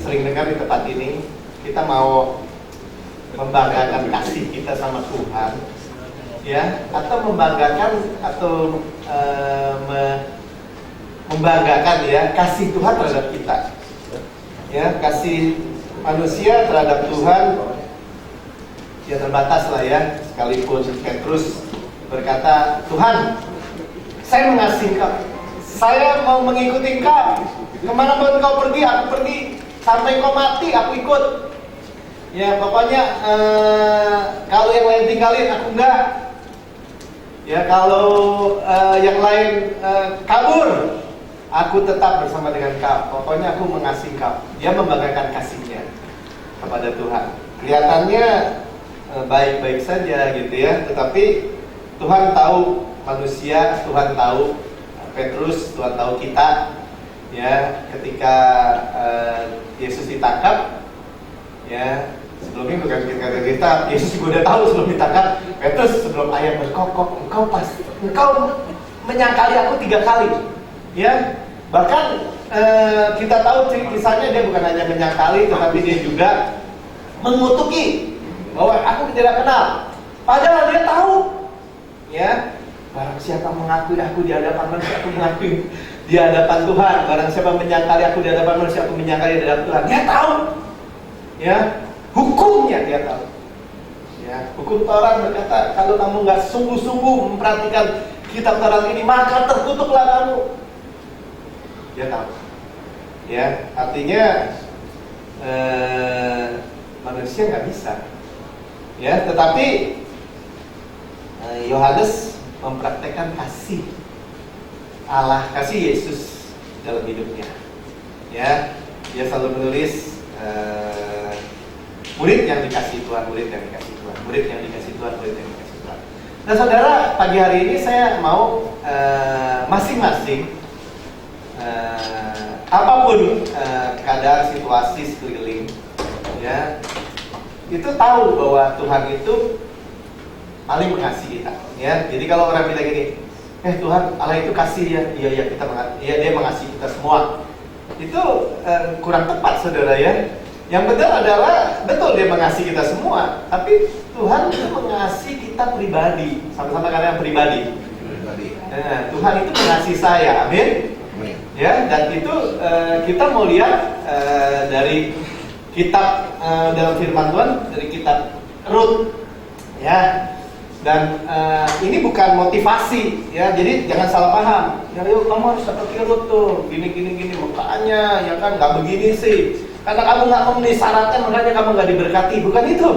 sering dengar di tempat ini, kita mau membanggakan kasih kita sama Tuhan, ya, atau membanggakan atau membanggakan ya kasih Tuhan terhadap kita, ya, kasih manusia terhadap Tuhan ya terbatas lah ya. Sekalipun Petrus berkata, Tuhan, saya mengasihi Engkau, saya mau mengikuti Engkau, kemanapun Engkau pergi, aku pergi, sampai Engkau mati, aku ikut. Ya pokoknya kalau yang lain tinggalin, aku enggak. Ya kalau yang lain kabur, aku tetap bersama dengan Kau. Pokoknya aku mengasihi Kau. Dia membanggakan kasihnya kepada Tuhan. Kelihatannya baik-baik saja gitu ya, tetapi Tuhan tahu manusia, Tuhan tahu Petrus, Tuhan tahu kita. Ya, ketika Yesus ditangkap, ya sebelumnya bukan kita, Yesus juga udah tahu sebelum ditangkap. Petrus sebelum ayam berkokok, engkau menyangkali aku 3 kali. Ya, bahkan kita tahu kisahnya, dia bukan hanya menyangkali, tetapi dia juga mengutuki bahwa aku tidak kenal. Padahal dia tahu, ya, barang siapa mengakui aku di hadapan manusia, aku mengakui di hadapan Tuhan. Barang siapa menyangkali aku di hadapan manusia, aku menyangkali di hadapan Tuhan. Dia tahu, ya, hukumnya dia tahu. Ya, hukum Taurat berkata, kalau kamu nggak sungguh-sungguh memperhatikan kitab Taurat ini, maka terkutuklah kamu. Dia tahu. Ya, artinya manusia nggak bisa. Ya, tetapi Yohanes mempraktekkan kasih Allah, kasih Yesus dalam hidupnya. Ya, dia selalu menulis murid yang dikasih Tuhan, murid yang dikasih Tuhan, murid yang dikasih Tuhan, murid yang dikasih Tuhan. Nah, saudara, pagi hari ini saya mau masing-masing apapun keadaan situasi sekeliling, ya, itu tahu bahwa Tuhan itu paling mengasihi kita. Ya, jadi kalau orang bilang gini, Tuhan Allah itu kasih ya, iya kita dia mengasihi kita semua. Itu kurang tepat, saudara ya. Yang benar adalah betul dia mengasihi kita semua, tapi Tuhan itu mengasihi kita pribadi. Sama-sama kalian pribadi. Nah, Tuhan itu mengasihi saya, amin. Ya, dan itu kita mau lihat dari kitab dalam firman Tuhan, dari kitab Rut, ya. Dan ini bukan motivasi, ya. Jadi jangan salah paham. Ya, yuk kamu harus seperti Rut tuh, gini, makanya ya kan nggak begini sih. Karena kamu nggak memenuhi syaratnya, makanya kamu nggak diberkati. Bukan itu,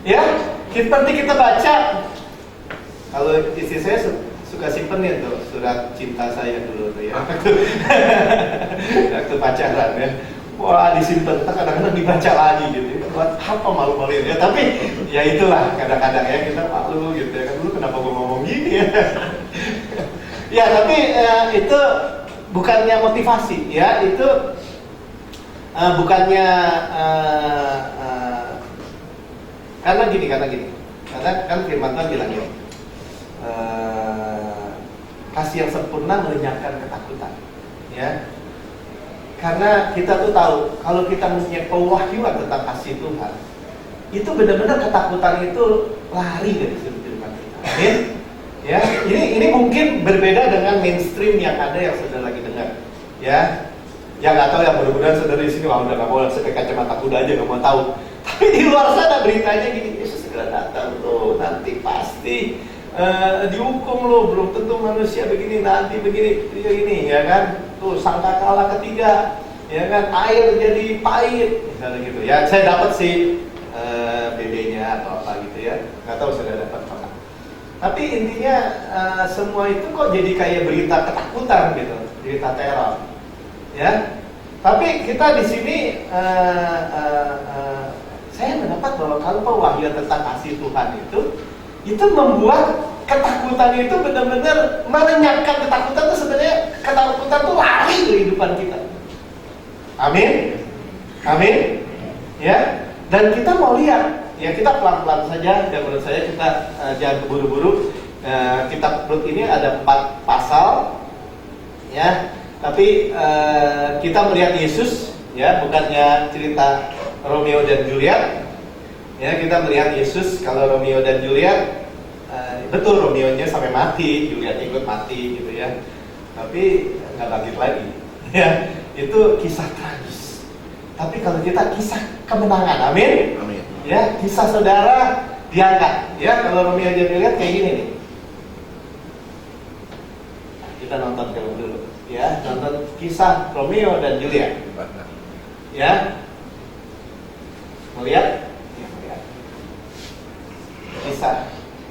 ya. Seperti kita baca, kalau istri saya suka simpenin tuh surat cinta saya dulu tuh ya. Waktu pacaran ya. Wah, disimpan, kadang-kadang dibaca lagi gitu. Buat apa malu-maluin ya? Tapi ya itulah kadang-kadang ya kita malu gitu ya. Kan dulu kenapa gue ngomong gini ya? Ya, tapi itu bukannya motivasi ya, itu bukannya karena gini. Karena kan firman Tuhan bilang gini. Kasih yang sempurna melenyapkan ketakutan, ya. Karena kita tuh tahu kalau kita mempunyai pewahyuan tentang kasih Tuhan, itu benar-benar ketakutan itu lari dari kehidupan kita. Amin. Ya, ini mungkin berbeda dengan mainstream yang ada yang saudara lagi dengar, ya. Yang nggak tahu, yang mudah-mudahan saudara di sini udah nggak mau pakai kacamata kuda aja nggak mau tahu. Tapi di luar sana beritanya gini, Yesus segera datang tuh, nanti pasti dihukum lo, belum tentu manusia begini, nanti begini, ini ya kan, tuh sangkakala ketiga, ya kan, air jadi pahit, misalnya gitu. Ya, saya dapat sih BD-nya atau apa gitu ya, nggak tahu saya dapat apa. Tapi intinya semua itu kok jadi kayak berita ketakutan gitu, berita teror, ya. Tapi kita di sini saya mendapat bahwa kalau pewahyuan tentang kasih Tuhan itu membuat ketakutan itu benar-benar melenyapkan. Ketakutan itu sebenarnya, ketakutan itu lari dari kehidupan kita. Amin, amin, ya. Dan kita mau lihat, ya kita pelan-pelan saja. Dan menurut saya kita jangan keburu-buru. Kitab Rut ini ada 4 pasal, ya. Tapi kita melihat Yesus ya, bukannya cerita Romeo dan Juliet. Ya, kita melihat Yesus kalau Romeo dan Juliet, betul Romeo-nya sampai mati, Juliet ikut mati gitu ya. Tapi nggak bangkit lagi. Ya, itu kisah tragis. Tapi kalau kita kisah kemenangan, amin. Amin. Ya, kisah saudara diangkat. Ya, kalau Romeo dan Juliet kayak gini nih. Kita nonton film dulu. Ya, nonton kisah Romeo dan Juliet. Ya, melihat? Ya, melihat. Kisah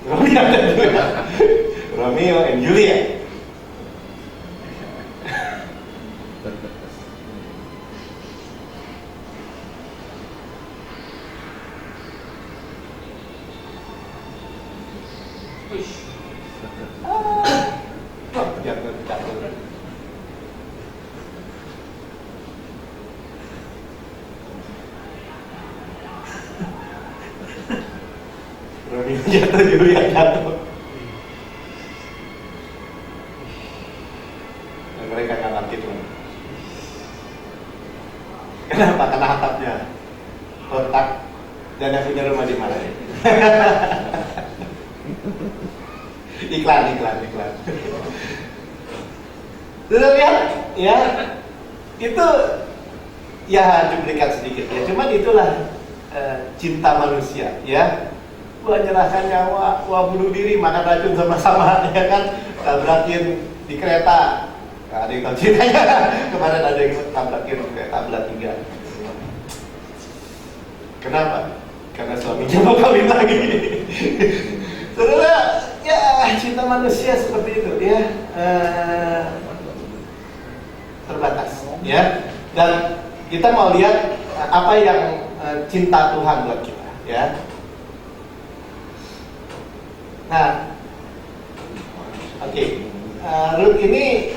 Romeo dan Juliet. Romeo and Juliet. Romeo jatuh, Juliet jatuh. Dan mereka nggak bangkit lagi. Kenapa? Karena atapnya retak dan yang punya rumah di mana? Iklan. Sudah lihat? Ya, itu ya diberikan sedikit ya. Cuman itulah cinta manusia, ya. Wah, nyerahkan nyawa, wah bunuh diri, makan racun sama-sama, ya kan? Tabrakin di kereta. Nah, ada yang tahu ceritanya. Kemarin ada yang tabrakin kereta belah 3. Kenapa? Karena suaminya mau kawin lagi. Saudara, ya cinta manusia seperti itu, ya. Terbatas, ya. Dan kita mau lihat apa yang cinta Tuhan buat kita, ya. Nah, oke. Rut ini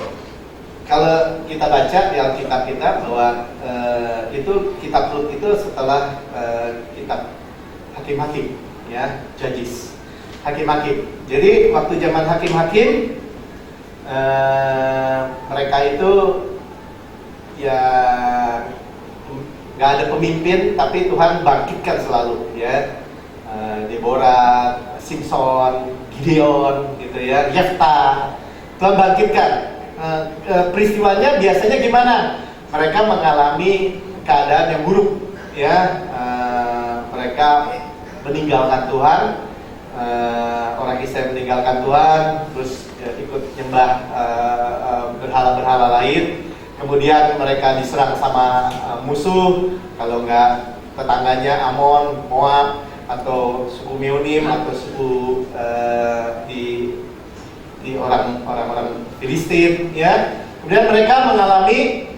kalau kita baca di Alkitab kita bahwa itu kitab Rut itu setelah kitab Hakim-Hakim, ya, Judges. Hakim-Hakim. Jadi waktu zaman Hakim-Hakim, mereka itu ya nggak ada pemimpin, tapi Tuhan bangkitkan selalu, ya. Deborah, Simpson, Gideon, gitu ya, Yefta, Tuhan bangkitkan. Peristiwanya biasanya gimana? Mereka mengalami keadaan yang buruk, ya. Mereka meninggalkan Tuhan, orang Israel meninggalkan Tuhan, terus ikut nyembah berhala-berhala lain. Kemudian mereka diserang sama musuh, kalau enggak tetangganya Amon, Moab, atau suku Meonim atau suku di orang-orang Filistin, ya. Kemudian mereka mengalami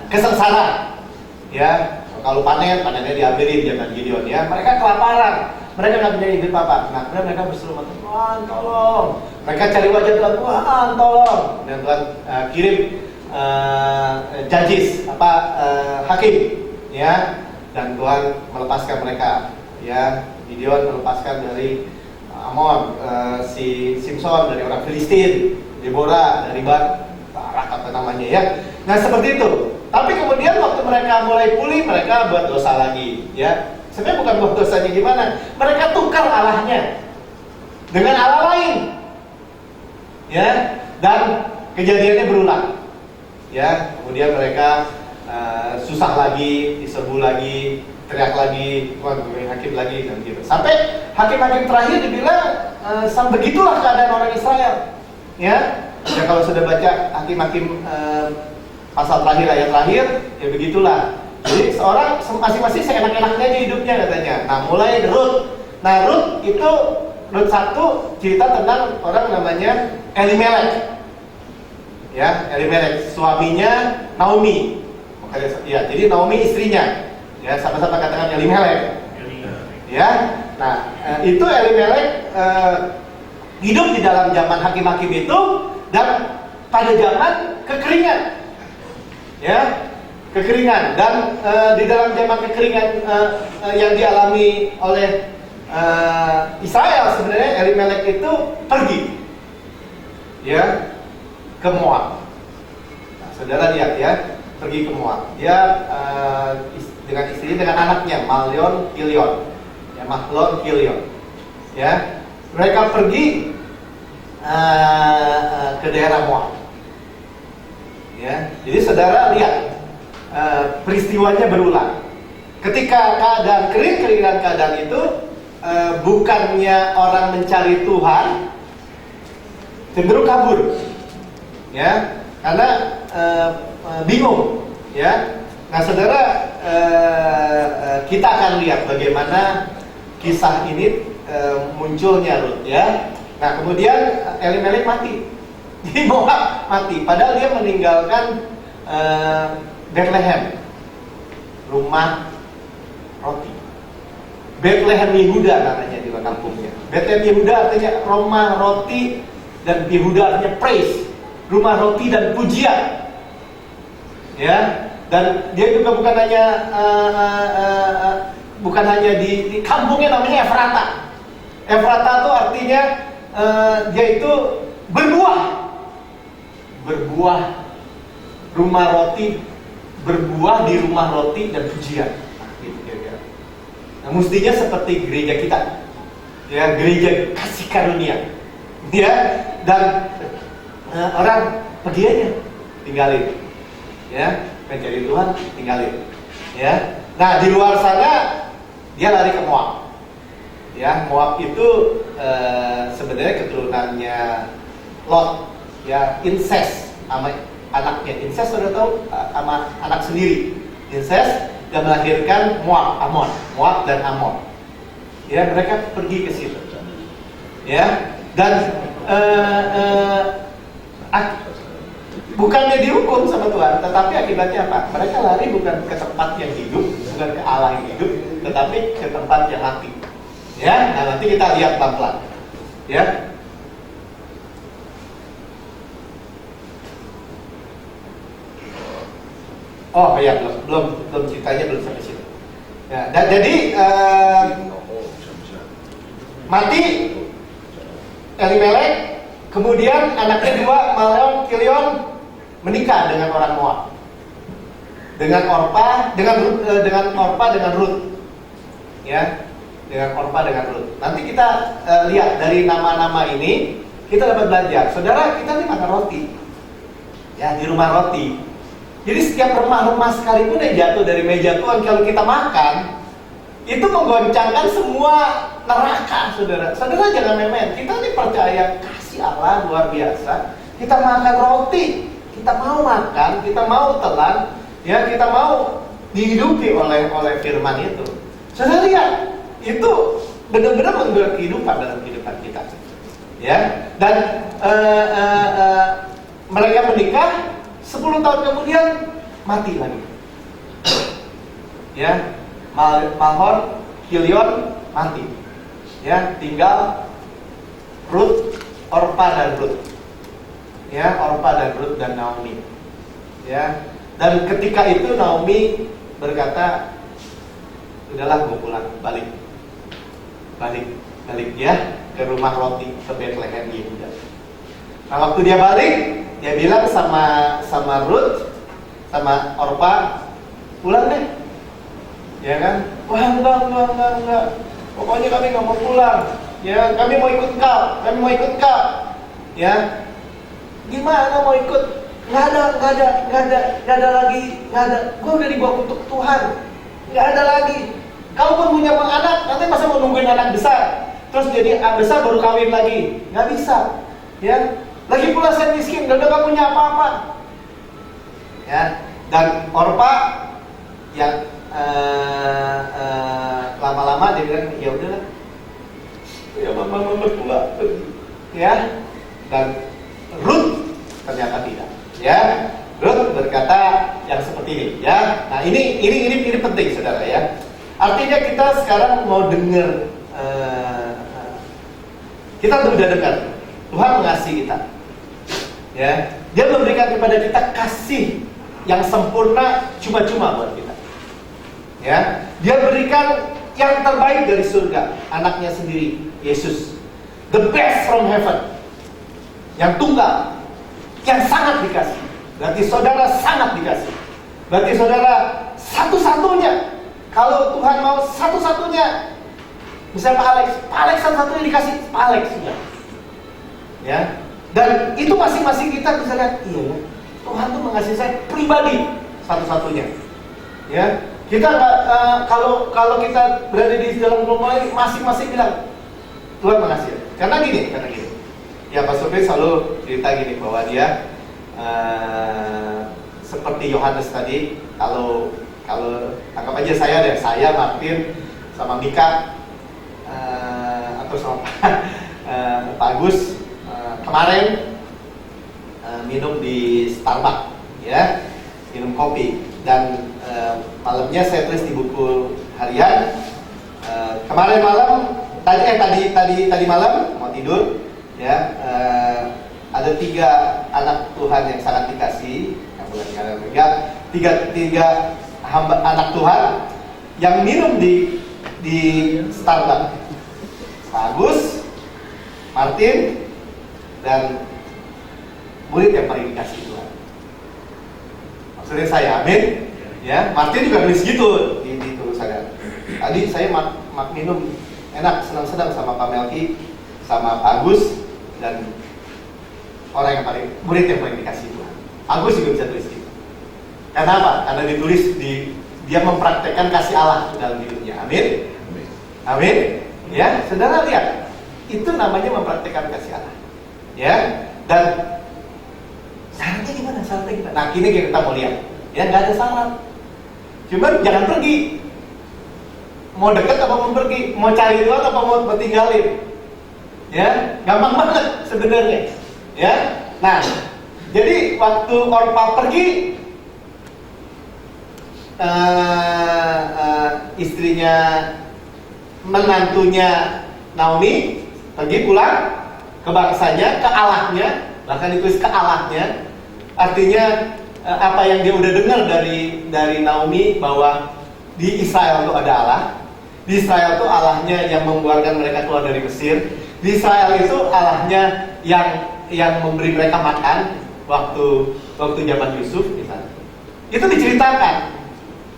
kesengsaraan, ya. Kalau panennya diambilin zaman Gideon, ya. Mereka kelaparan, mereka nggak punya hidup apa. Nah, kemudian mereka berseru, Tuhan tolong. Mereka cari wajah Tuhan, Tuhan tolong. Dan Tuhan kirim Judges, hakim, ya. Dan Tuhan melepaskan mereka, ya. Gideon melepaskan dari Amon, si Simpson dari orang Filistin, Deborah dari Barak apa namanya, ya. Nah seperti itu. Tapi kemudian waktu mereka mulai pulih, mereka buat dosa lagi, ya. Sebenarnya bukan buat dosanya gimana, mereka tukar Allahnya dengan Allah lain, ya. Dan kejadiannya berulang, ya. Kemudian mereka susah lagi, diserbu lagi, teriak lagi, hakim lagi, dan gitu. Sampai hakim-hakim terakhir dibilang begitulah keadaan orang Israel, ya. Ya kalau sudah baca hakim-hakim pasal terakhir, ayat terakhir, ya begitulah. Jadi seorang masing-masing seenak-enaknya aja hidupnya katanya. Nah mulai Rut. Nah Rut itu Rut 1 cerita tentang orang namanya Elimelek, ya. Elimelek suaminya Naomi. Ya, jadi Naomi istrinya, ya, sama-sama katakan Elimelek, ya. Nah, itu Elimelek hidup di dalam zaman hakim-hakim itu dan pada zaman kekeringan, ya, kekeringan. Dan di dalam zaman kekeringan yang dialami oleh Israel, sebenarnya Elimelek itu pergi, ya, ke Moab. Nah, saudara lihat, ya. pergi ke Moab. Dia dengan istrinya, dengan anaknya Mahlon, Kilion. Ya, Mahlon, Kilion. Ya, mereka pergi ke daerah Moab. Ya, jadi saudara lihat peristiwanya berulang. Ketika keadaan kering-keringan keadaan itu, bukannya orang mencari Tuhan, cenderung kabur, ya, karena bingung, ya. Nah, saudara, kita akan lihat bagaimana kisah ini munculnya Rut, ya. Nah, kemudian Elimelek mati, di Moab mati, padahal dia meninggalkan Bethlehem, rumah roti. Bethlehem Yehuda namanya di kampungnya. Bethlehem Yehuda artinya rumah roti, dan Yehuda artinya praise, rumah roti dan pujian. Ya, dan dia juga bukan hanya di kampungnya namanya Efrata. Efrata itu artinya dia itu berbuah, rumah roti, berbuah di rumah roti dan pujian. Gitu kira-kira. Nah, mestinya seperti gereja kita, ya, gereja kasih karunia, ya, dan orang pergi aja, tinggalin, ya, mencari Tuhan, tinggalin, ya. Nah, di luar sana dia lari ke Moab, ya. Moab itu sebenarnya keturunannya Lot, ya, incest sama anaknya. Incest sudah tahu, sama anak sendiri, incest, dan melahirkan Moab dan Amon. Ya, mereka pergi ke situ, ya, dan bukannya dihukum sama Tuhan, tetapi akibatnya apa? Mereka lari bukan ke tempat yang hidup, bukan ke Allah yang hidup, tetapi ke tempat yang mati. Ya, nah nanti kita lihat pelan-pelan. Ya. Oh ya, belum ceritanya belum sampai situ. Ya, dan jadi mati Elimelek, kemudian anaknya dua, Mahlon, Kilion, menikah dengan orang Moab, dengan Orpa, dengan Rut, ya, dengan Orpa dengan Rut. Nanti kita lihat dari nama-nama ini kita dapat belajar. Saudara, kita ini makan roti, ya, di rumah roti. Jadi setiap rumah-rumah sekalipun yang jatuh dari meja Tuhan, kalau kita makan, itu menggoncangkan semua neraka, saudara. Saudara jangan main-main. Kita ini percaya kasih Allah luar biasa. Kita makan roti, kita mau makan, kita mau telan, ya, kita mau dihidupi oleh firman itu. Saudara lihat, itu benar-benar membuat kehidupan dalam kehidupan kita, ya. Dan mereka menikah, 10 tahun kemudian mati lagi, ya. Mahlon, Kilion mati, ya, tinggal Rut, Orpa dan Rut, ya, Orpa dan Rut dan Naomi, ya. Dan ketika itu Naomi berkata, udahlah, gue pulang, balik ya, ke rumah roti, ke Bethlehem Yehuda. Nah, waktu dia balik, dia bilang sama Rut, sama Orpa, pulang deh, ya kan? Wah, enggak, pokoknya kami nggak mau pulang, ya, kami mau ikut kau, ya. Gimana mau ikut? Nggak ada lagi, gue udah dibawa untuk Tuhan, nggak ada lagi. Kalaupun punya anak, nanti masa mau nungguin anak besar, terus jadi anak besar baru kawin lagi, nggak bisa, ya. Lagi pula saya miskin, gak punya apa-apa, ya. Dan Orpa yang lama-lama dia bilang, ya udahlah, ya mama pulang, ya. Dan Rut ternyata tidak, ya. Rut berkata yang seperti ini, ya. Nah, ini penting, saudara, ya. Artinya kita sekarang mau dengar, kita udah dengar Tuhan mengasihi kita, ya. Dia memberikan kepada kita kasih yang sempurna cuma-cuma buat kita, ya. Dia berikan yang terbaik dari surga, anaknya sendiri, Yesus, the best from heaven, yang tunggal, yang sangat dikasih. Berarti saudara sangat dikasih. Berarti saudara satu-satunya. Kalau Tuhan mau satu-satunya, misalnya Pak Alex satu-satunya dikasih Pak Alex sudah. Ya, dan itu masing-masing kita bisa lihat, iya ya, Tuhan tuh mengasihi saya pribadi satu-satunya. Ya, kita kalau kita berada di dalam rumah ini masing-masing bilang Tuhan mengasihi. Karena gini. Ya, Pak Sofir selalu cerita gini bahwa dia seperti Yohanes tadi, kalau anggap aja saya Martin sama Mika atau sama Pak Agus kemarin minum di Starbucks, ya, minum kopi, dan malamnya saya tulis di buku harian. Kemarin malam tadi malam mau tidur, ya, ada 3 anak Tuhan yang sangat dikasih, tiga hamba anak Tuhan yang minum di Starbucks. Agus, Martin, dan murid yang paling dikasih Tuhan. Maksudnya saya, amin. Ya, Martin juga nulis gitu di tulisannya. Tadi saya minum enak, senang-senang sama Pak Melki, sama Pak Agus, dan orang yang murid yang paling dikasih Tuhan. Agus juga bisa tulis gitu. Karena apa? Karena ditulis dia mempraktekkan kasih Allah dalam hidupnya. Amin. Amin. Ya, saudara lihat, itu namanya mempraktekkan kasih Allah. Ya, dan syaratnya gimana? Nah, kini kita mau lihat. Ya, nggak ada syarat. Cuman jangan pergi. Mau dekat apa mau pergi? Mau cari Tuhan apa mau tinggalin? Ya, gampang banget sebenarnya. Ya, nah, jadi waktu Orpa pergi, istrinya, menantunya Naomi pergi pulang ke bangsanya, ke Allahnya, bahkan ditulis ke Allahnya, artinya apa yang dia udah dengar dari Naomi, bahwa di Israel itu ada Allah, di Israel itu Allahnya yang mengeluarkan mereka keluar dari Mesir, di Israel itu Allahnya yang memberi mereka makan waktu zaman Yusuf misalnya. Itu diceritakan.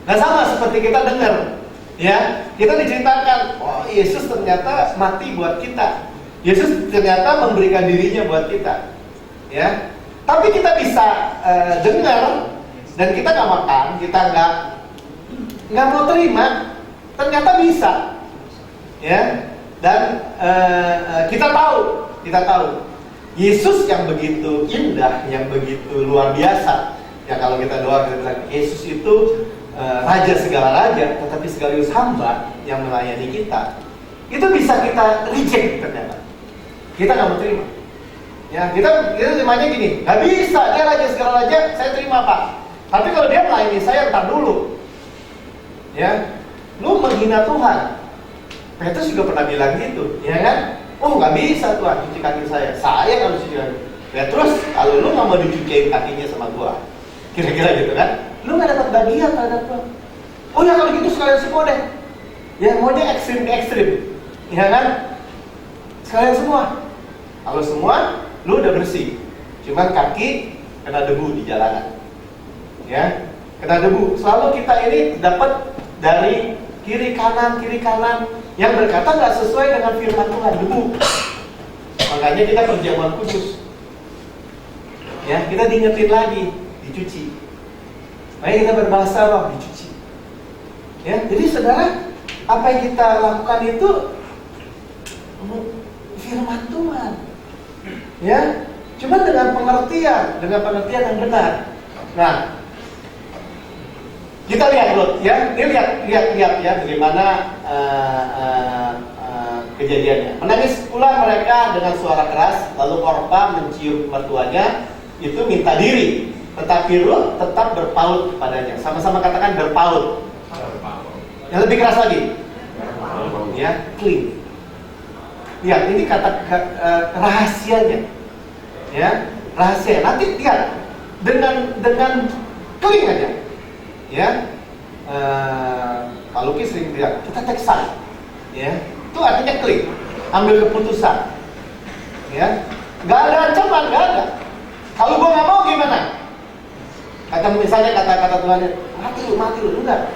Nah, sama seperti kita dengar, ya, kita diceritakan, oh, Yesus ternyata mati buat kita. Yesus ternyata memberikan dirinya buat kita, ya. Tapi kita bisa dengar dan kita nggak makan, kita nggak mau terima. Ternyata bisa, ya. Dan kita tahu Yesus yang begitu indah, yang begitu luar biasa. Ya, kalau kita doa kita bilang Yesus itu Raja segala raja, tetapi sekaligus hamba yang melayani kita. Itu bisa kita reject ternyata. Kita nggak mau terima. Ya, kita terimanya gini, nggak bisa, dia raja segala raja, saya terima Pak. Tapi kalau dia melayani saya, ntar dulu. Ya, lu menghina Tuhan. Petrus juga pernah bilang gitu, ya kan? Oh, nggak bisa Tuhan cuci kaki saya harus cuci kaki. Petrus, kalau lu nggak mau dicuciin kakinya sama gua, kira-kira gitu kan? Lu nggak dapat bagian terhadap Tuhan. Oh ya, kalau gitu sekalian semua deh. Ya, maunya ekstrim, ya kan? Sekalian semua. Kalau semua, lu udah bersih. Cuman kaki kena debu di jalanan. Ya, kena debu. Selalu kita ini dapat dari kiri kanan yang berkata nggak sesuai dengan firman Tuhan, debu. Makanya kita perjamuan khusus. Ya, kita diingetin lagi, dicuci. Makanya kita berbahasa roh, dicuci. Ya, jadi saudara, apa yang kita lakukan itu firman Tuhan. Ya, cuma dengan pengertian yang benar. Nah, kita lihat dulu, ya, ini lihat ya bagaimana kejadiannya. Menangis pula mereka dengan suara keras, lalu Orpa mencium mertuanya, itu minta diri. Tetapi Ruth tetap berpaut kepadanya. Sama-sama katakan berpaut. Yang lebih keras lagi, ya, cling. Lihat, ini kata rahasianya, ya, rahasia. Nanti lihat dengan cling aja, ya. Pak Luki sering bilang kita take side, ya. Itu artinya cling, ambil keputusan, ya. Nggak ada ancaman, nggak ada. Kalau gue nggak mau gimana? Misalnya kata-kata Tuhan, mati lu, enggak.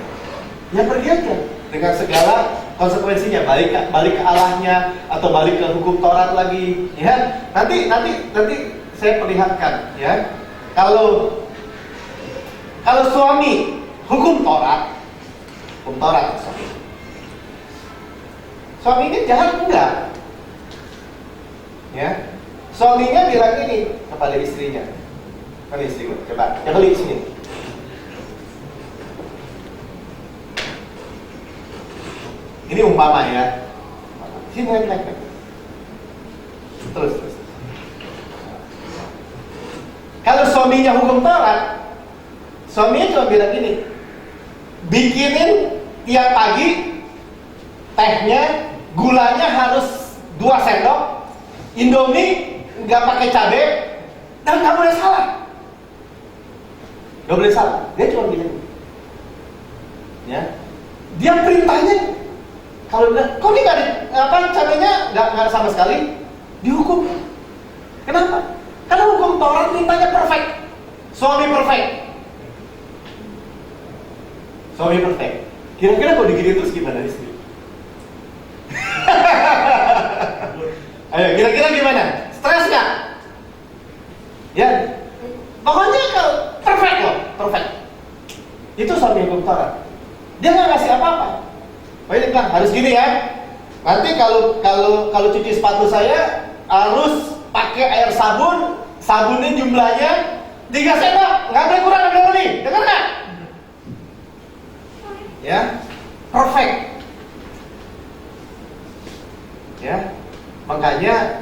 Ya pergi aja dengan segala konsekuensinya, balik ke Allahnya atau balik ke hukum Taurat lagi, ya. Nanti saya perlihatkan, ya. Kalau suami hukum Taurat suaminya jahat enggak? Ya. Suaminya bilang ini kepada istrinya. Kan istri gue, coba lihat sini. Ini umpama ya. Sini naik. Terus. Kalau suaminya hukum Taurat, suaminya cuma bilang gini, bikinin tiap pagi tehnya, gulanya harus 2 sendok, Indomie nggak pakai cabai, dan nggak boleh salah. Nggak boleh salah. Dia cuma bilang, ya. Dia perintahnya, kalau bilang, kok ini cabainya nggak sama sekali, dihukum. Kenapa? Karena hukum Taurat mintanya perfect. Suami perfect. Kira-kira kalau digini terus gimana istri? Ayo, kira-kira gimana? Stres nggak? Ya, pokoknya kalau perfect. Itu suami hukum Taurat. Dia nggak ngasih apa-apa. Pokoknya dia bilang harus gini ya. Nanti kalau cuci sepatu saya harus pakai air sabun, sabunnya jumlahnya 3 sendok, nggak boleh kurang, nggak boleh lebih. Dengar nggak? Ya, perfect. Ya, makanya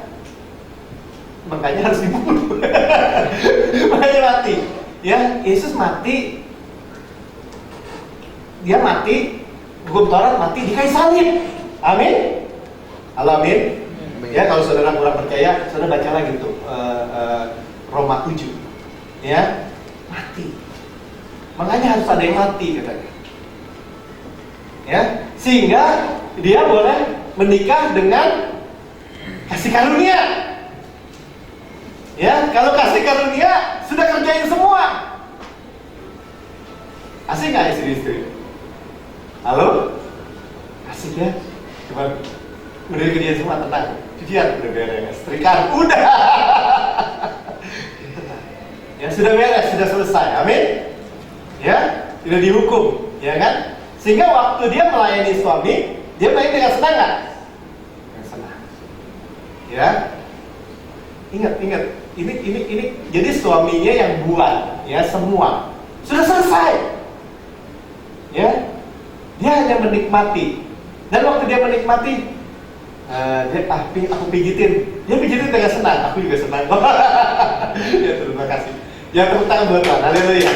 harus dibunuh. Makanya mati. Ya, Yesus mati. Dia mati, hukum Taurat mati di kayu salib. Amin. Halo, amin. Ya, kalau saudara kurang percaya, saudara baca lagi tuh Roma 7. Ya, mati. Makanya harus ada yang mati katanya. Ya, sehingga dia boleh menikah dengan kasih karunia. Ya, kalau kasih karunia sudah kerjain semua. Asik nggak istri-istri? Halo? Asik ya? Coba udah kerjain semua, tenang. Cucian udah beres, setrika udah. Ya sudah beres, sudah selesai. Amin. Ya, sudah dihukum, ya kan? Sehingga waktu dia melayani suami, dia melayani dengan senang nggak? Dengan senang. Ya. Ingat. Ini jadi suaminya yang buat, ya semua. Sudah selesai. Ya. Dia hanya menikmati. Dan waktu dia menikmati, aku pijitin. Dia pijitin dengan senang. Aku juga senang. Ya, terima kasih. Ya, tepuk tangan buat Tuhan. Haleluya.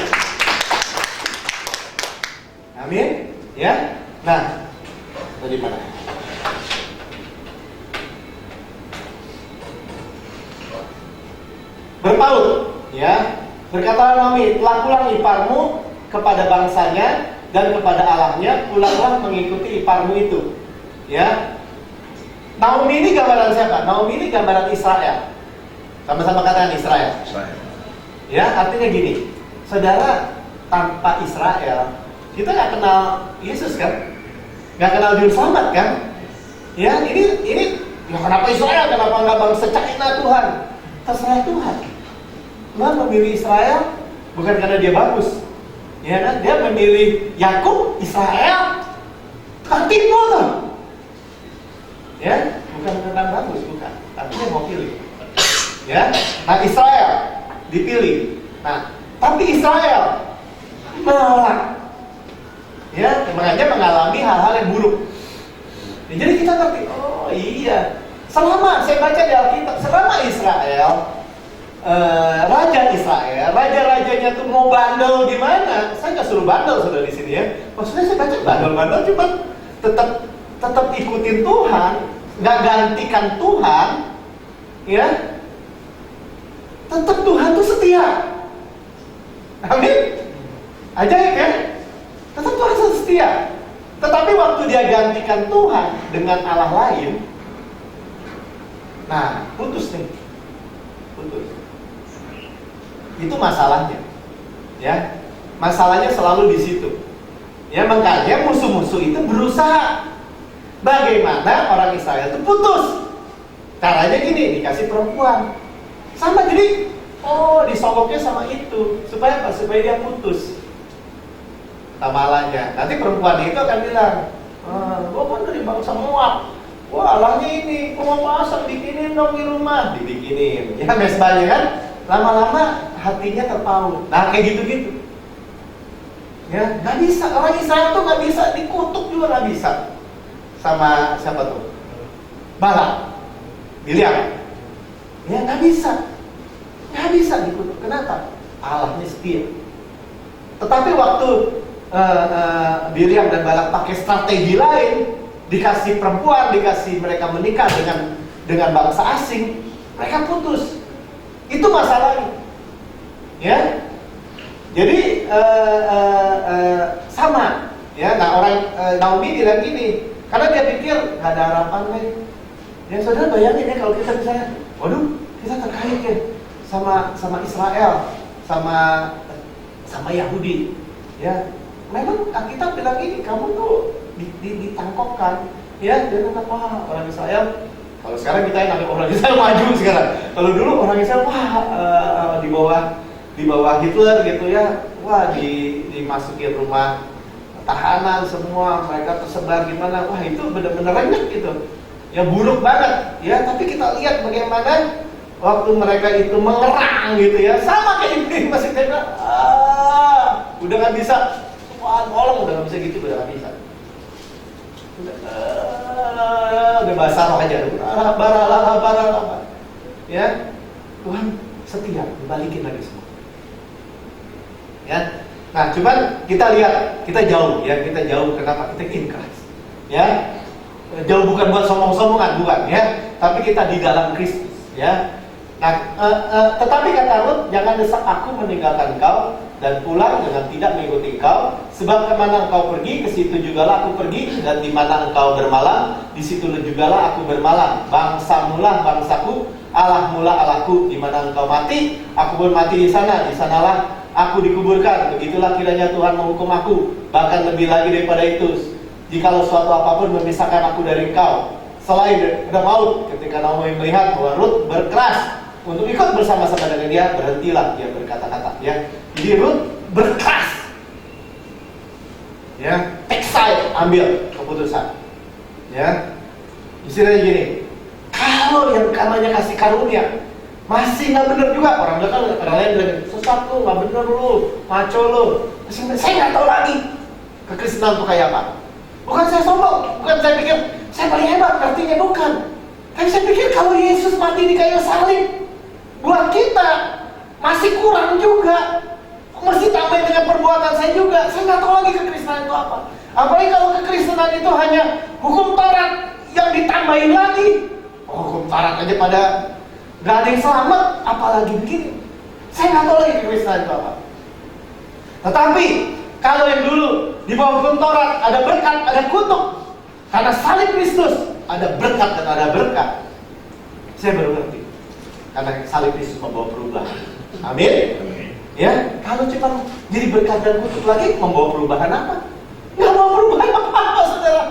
Amin. Ya. Nah, tadi mana? Berpaut, ya. Berkata Naomi, telah pulang iparmu kepada bangsanya dan kepada Allahnya, pulanglah mengikuti iparmu itu. Ya. Naomi ini gambaran siapa? Naomi ini gambaran Israel. Sama-sama katakan Israel. Ya, artinya gini, saudara, tanpa Israel kita nggak kenal Yesus kan, nggak kenal Juru Selamat kan? Ya, ini ya kenapa Israel? Kenapa nggak bangsa China Tuhan? Terserah Tuhan. Tuhan memilih Israel bukan karena dia bagus, ya kan? Dia memilih Yakub, Israel, kan tipu tuh. Ya, bukan karena bagus, bukan. Tapi dia mau pilih. Ya, nah Israel dipilih. Nah, tapi Israel menolak. Ya, makanya mengalami hal-hal yang buruk. Ya, jadi kita ngerti, oh iya. Selama saya baca di Alkitab, selama Israel, raja-rajanya tuh mau bandel gimana? Saya nggak suruh bandel sudah di sini ya. Maksudnya saya baca bandel-bandel cuma tetap ikutin Tuhan, nggak gantikan Tuhan, ya. Tetap Tuhan tuh setia. Amin. Ajaib ya. Tetap Tuhan setia. Tetapi waktu dia gantikan Tuhan dengan Allah lain, nah putus nih. Putus. Itu masalahnya. Ya, masalahnya selalu di situ. Ya, makanya musuh-musuh itu berusaha bagaimana orang Israel itu putus. Caranya gini, dikasih perempuan. Sama jadi, disogoknya sama itu. Supaya apa? Supaya dia putus. Tamalanya. Nanti perempuan itu akan bilang, gua kan dari bangsa Moab. Wah, Allahnya ini, gua mau pasang, bikinin dong di rumah. Dibikinin. Ya, mesbahnya kan. Lama-lama hatinya terpaut. Nah, kayak gitu-gitu. Ya, nggak bisa. Orang Israel tuh nggak bisa, dikutuk juga nggak bisa. Sama siapa tuh? Balak, Biliam. Ya, nggak bisa. Nggak bisa dikutuk. Kenapa? Allahnya setia. Tetapi waktu Biliam dan Balak pakai strategi lain, dikasih perempuan, dikasih mereka menikah dengan bangsa asing, mereka putus. Itu masalahnya. Ya. Jadi sama. Ya, nah orang Naomi bilang gini, karena dia pikir nggak ada harapan nih. Ya, saudara bayangin ya kalau kita misalnya, waduh, kita terkait ya sama Israel, sama Yahudi. Ya, memang kita bilang ini, kamu tuh ditangkopkan. Ya, dia bilang, wah, orang Israel. Kalau sekarang kita enak, orang Israel maju sekarang. Kalau dulu orang Israel, wah, di bawah Hitler gitu ya, wah, dimasukin rumah tahanan semua, mereka tersebar gimana, wah itu benar-benar renyek gitu. Ya buruk banget, ya. Tapi kita lihat bagaimana waktu mereka itu mengerang gitu ya, sama kayak ini masih tembak, udah nggak bisa, wah, tolong, udah nggak bisa gitu, udah nggak bisa. Udah basah roh aja, bara. Ya, Tuhan setia, dibalikin lagi semua. Ya, nah cuman kita lihat, kita jauh. Kenapa? Kita in Christ. Ya, jauh bukan buat sombong-sombongan, bukan ya, tapi kita di dalam Kristus. Ya, nah, tetapi kata Rut, jangan desak aku meninggalkan engkau dan pulang dengan tidak mengikuti engkau, sebab kemana engkau pergi, ke situ jugalah aku pergi, dan di mana engkau bermalam, di situ jugalah aku bermalam. Bangsamulah bangsaku, Allahmulah Allahku. Di mana engkau mati, aku pun mati di sana. Di sanalah aku dikuburkan. Begitulah kiranya Tuhan menghukum aku, bahkan lebih lagi daripada itu, jikalau suatu apapun memisahkan aku dari engkau, selain maut. Ketika Naomi melihat bahwa Rut berkeras untuk ikut bersama-sama dengan dia, berhentilah dia berkata-kata. Ya, jadi Rut berkeras. Ya, take side, ambil keputusan. Ya, istilahnya gini, kalau yang namanya kasih karunia masih nggak bener juga, orang lain bilang sesat lu, nggak bener lu, maco lu. Saya nggak tahu lagi kekristenan itu kayak apa. Bukan saya sombong, bukan saya pikir saya paling hebat, artinya bukan. Tapi saya pikir kalau Yesus mati di kayu salib, buat kita masih kurang juga. Mesti tambah dengan perbuatan saya juga. Saya nggak tahu lagi kekristenan itu apa. Apalagi kalau kekristenan itu hanya hukum Taurat yang ditambahin lagi. Hukum Taurat aja pada nggak ada yang selamat, apalagi begini. Saya nggak tahu lagi kekristenan itu apa. Tetapi kalau yang dulu di bawah hukum Taurat ada berkat, ada kutuk. Karena salib Kristus ada berkat dan ada berkat. Saya baru ngerti. Karena salib Kristus membawa perubahan. Amin. Ya, kalau cuma jadi berkat dan kutuk lagi, membawa perubahan apa? Nggak mau perubahan apa-apa, saudara.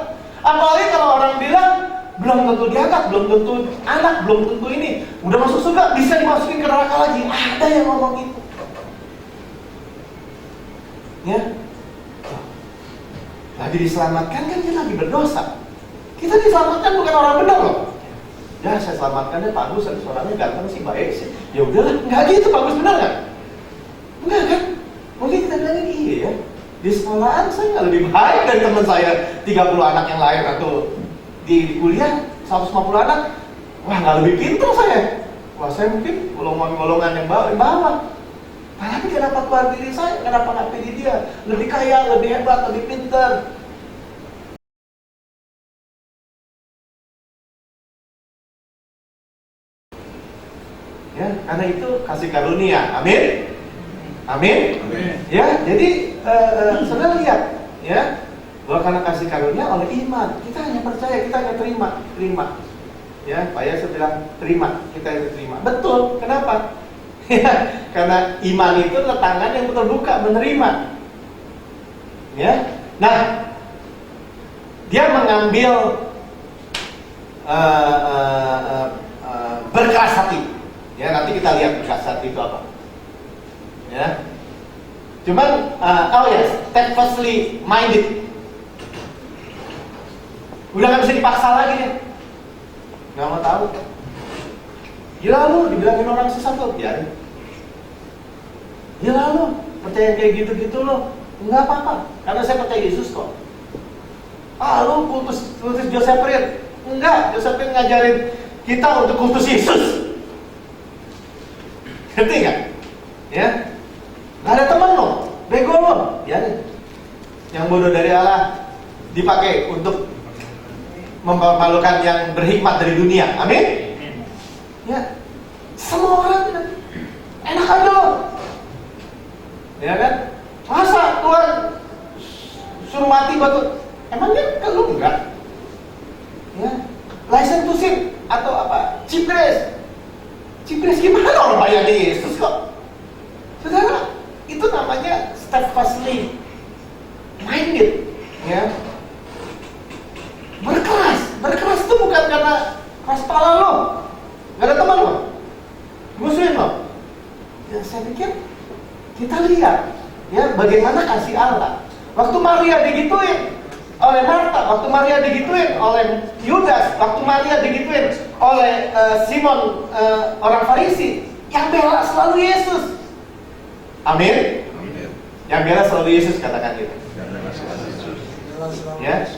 Apalagi kalau orang bilang belum tentu diangkat, belum tentu anak, belum tentu ini, udah masuk surga, bisa dimasukin ke neraka lagi. Ada yang ngomong gitu. Ya, lagi diselamatkan kan dia lagi berdosa. Kita diselamatkan bukan orang benar loh. Ya, saya selamatkan dia bagus, orangnya ganteng sih, baik sih. Ya udahlah, nggak gitu, bagus benar kan? Enggak kan? Mungkin kita bilang iya ya. Di sekolahan saya nggak lebih baik dari teman saya 30 anak yang lain, atau di kuliah 150 anak. Wah, nggak lebih pintar saya. Wah, saya mungkin golongan yang bawah. Tapi kenapa Tuhan pilih saya? Kenapa nggak pilih dia? Lebih kaya, lebih hebat, lebih pintar. Ya, karena itu kasih karunia. Amin. Amin. Amin. Ya, jadi saudara lihat, ya, bahwa karena kasih karunia oleh iman, kita hanya percaya, kita hanya terima. Ya, Pak Yasir bilang terima, kita hanya terima. Betul. Kenapa? Ya, karena iman itu adalah tangan yang terbuka menerima. Ya, nah, dia mengambil berkeras hati. Ya, nanti kita lihat berkeras hati itu apa. Ya, cuman, steadfastly minded. Udah nggak bisa dipaksa lagi ya. Nggak mau tahu. Gila lu, dibilangin orang sesat lo, biarin. Gila lu, percaya kayak gitu-gitu lo, nggak apa-apa. Karena saya percaya Yesus kok. Lu kultus Joseph Reed. Enggak, Joseph Reed ngajarin kita untuk kultus Yesus. Ngerti nggak? Ya, nggak ada teman lo, bego lo, biarin. Yang bodoh dari Allah dipakai untuk mempermalukan yang berhikmat dari dunia. Amin. Ya, semua orang enak aja lo. Ya kan? Masa Tuhan suruh mati batu? Emangnya ke lu enggak? Ya, license to sin atau apa? Cipres gimana orang bayar di Yesus kok? Saudara, itu namanya steadfastly minded. Ya, berkeras itu bukan karena keras kepala lo, nggak ada teman lo, musuhin lo. Ya, saya pikir kita lihat ya bagaimana kasih Allah. Waktu Maria digituin oleh Marta, waktu Maria digituin oleh Yudas, waktu Maria digituin oleh Simon orang Farisi, yang bela selalu Yesus. Amin. Yang bela selalu Yesus, katakan gitu. Ya.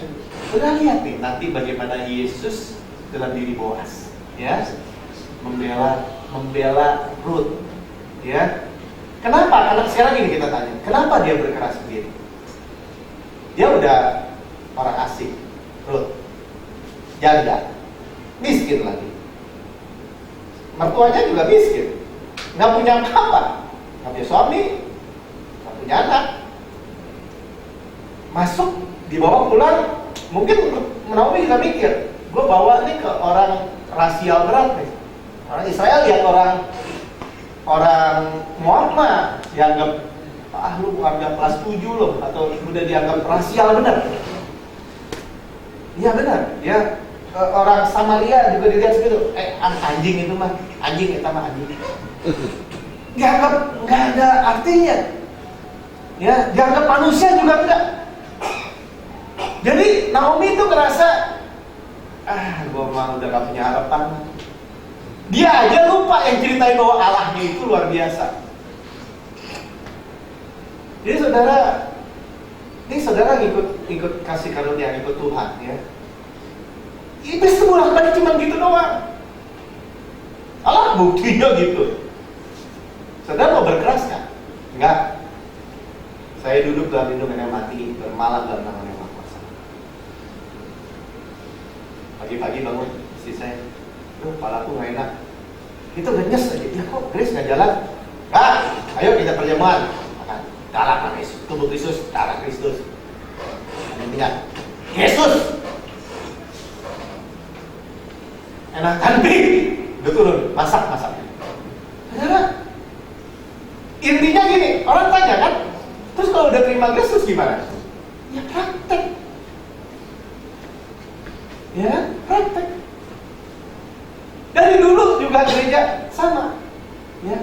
Sudah lihat nih nanti bagaimana Yesus dalam diri Boas, ya, membela Ruth, ya. Kenapa? Karena sekarang ini kita tanya, kenapa dia berkeras begini? Dia udah orang asing, Ruth, janda, miskin lagi, mertuanya juga miskin, nggak punya apa, nggak punya suami, nggak punya anak, masuk dibawa pulang. Mungkin Naomi juga mikir, gue bawa nih ke orang rasial berat nih. Orang Israel lihat orang Moab mah dianggap, lu warga kelas 7 loh, atau udah dianggap rasial benar. Iya benar, ya. Orang Samaria juga dilihat segitu, anjing itu mah, anjing itu mah anjing. Dianggap nggak ada artinya. Ya, dianggap manusia juga enggak. Jadi Naomi itu ngerasa, gue mah udah gak punya harapan. Dia aja lupa yang ceritain bahwa Allahnya itu luar biasa. Jadi saudara ikut kasih karunia, ikut Tuhan, ya. Iblis itu bolak-balik cuma gitu doang. Allah buktinya gitu. Saudara mau berkeras kan? Enggak. Saya duduk dalam lindungan yang mati, bermalam dalam naungan yang maha kuasa. Pagi-pagi bangun, istri saya, kepalaku gak enak. Kita udah nyes aja, ya kok Grace gak jalan? Ayo kita perjamuan. Makan, darah Yesus, tubuh Kristus, darah Kristus. Ingat, Yesus. Enakan nih, udah turun, masak. Saudara, intinya gini, orang tanya kan, terus kalau udah terima Kristus gimana? Ya praktek. Ya, praktek. Dari dulu juga gereja sama. Ya.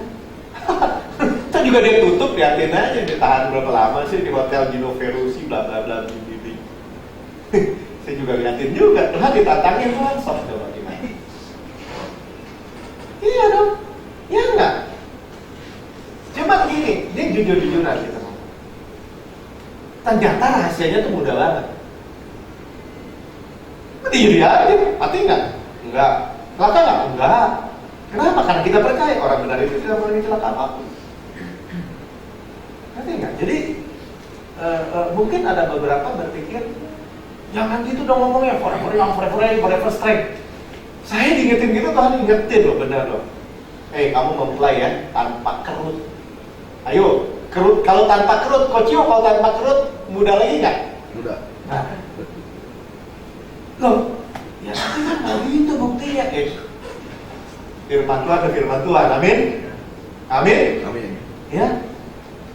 Kita juga dia tutup, liatin aja, ditahan berapa lama sih di hotel Gino Ferrucci, bla bla bla bla. Saya juga liatin juga, Tuhan ditantangin Tuhan, sok coba gimana? Iya dong, ya enggak? Cuma gini, ini jujur-jujuran kita ngomong. Ternyata rahasianya tuh mudah banget. Diri aja, mati enggak? Enggak. Celaka enggak? Enggak. Kenapa? Karena kita percaya orang benar itu tidak boleh celaka apapun. Ngerti enggak? Jadi mungkin ada beberapa berpikir, jangan gitu dong ngomongnya, forever strength. Saya diingetin gitu, Tuhan ingetin loh, benar loh. Kamu memulai ya, tanpa kerut. Ayo, kerut. Kalau tanpa kerut, Kocio, kalau tanpa kerut, muda lagi nggak? Muda. Nah. Loh, ya tapi kan nggak gitu buktinya. Firman Tuhan ada firman Tuhan, amin. Amin. Amin. Ya,